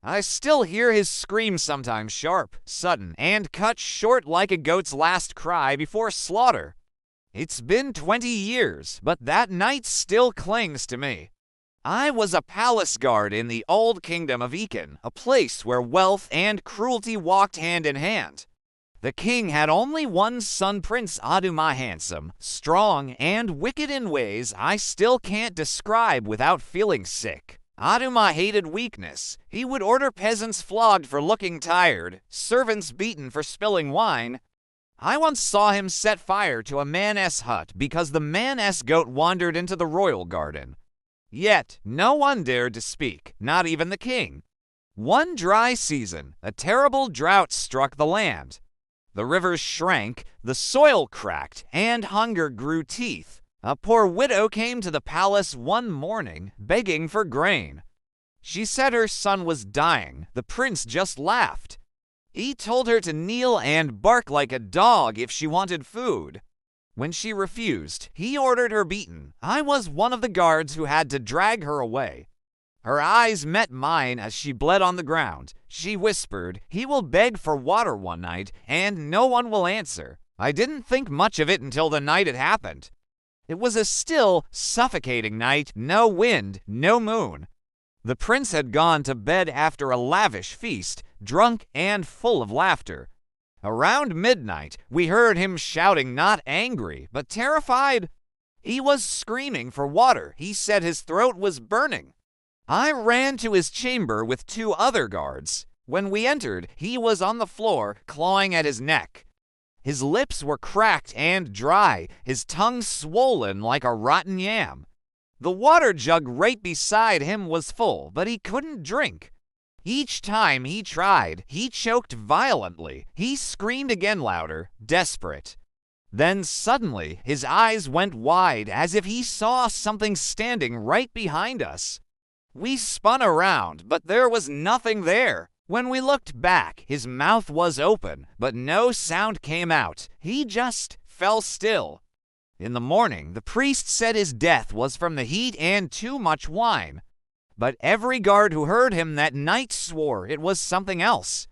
I still hear his scream sometimes sharp, sudden, and cut short like a goat's last cry before slaughter. It's been 20 years, but that night still clings to me. I was a palace guard in the old kingdom of Ekun, a place where wealth and cruelty walked hand in hand. The king had only one son, Prince Aduma, handsome, strong, and wicked in ways I still can't describe without feeling sick. Aduma hated weakness. He would order peasants flogged for looking tired, servants beaten for spilling wine. I once saw him set fire to a man's hut because the man's goat wandered into the royal garden. Yet no one dared to speak, not even the king. One dry season, a terrible drought struck the land. The rivers shrank, the soil cracked, and hunger grew teeth. A poor widow came to the palace one morning, begging for grain. She said her son was dying. The prince just laughed. He told her to kneel and bark like a dog if she wanted food. When she refused, he ordered her beaten. I was one of the guards who had to drag her away. Her eyes met mine as she bled on the ground. She whispered, "He will beg for water one night, and no one will answer." I didn't think much of it until the night it happened. It was a still, suffocating night, no wind, no moon. The prince had gone to bed after a lavish feast, drunk and full of laughter. Around midnight, we heard him shouting, not angry, but terrified. He was screaming for water. He said his throat was burning. I ran to his chamber with 2 other guards. When we entered, he was on the floor, clawing at his neck. His lips were cracked and dry, his tongue swollen like a rotten yam. The water jug right beside him was full, but he couldn't drink. Each time he tried, he choked violently. He screamed again louder, desperate. Then suddenly, his eyes went wide as if he saw something standing right behind us. We spun around, but there was nothing there. When we looked back, his mouth was open, but no sound came out. He just fell still. In the morning, the priest said his death was from the heat and too much wine. But every guard who heard him that night swore it was something else.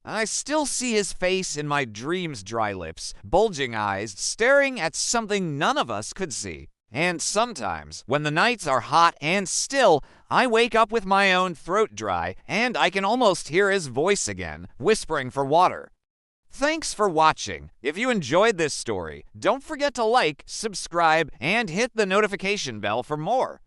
I still see his face in my dreams, dry lips, bulging eyes, staring at something none of us could see. And sometimes, when the nights are hot and still, I wake up with my own throat dry, and I can almost hear his voice again, whispering for water. Thanks for watching. If you enjoyed this story, don't forget to like, subscribe, and hit the notification bell for more.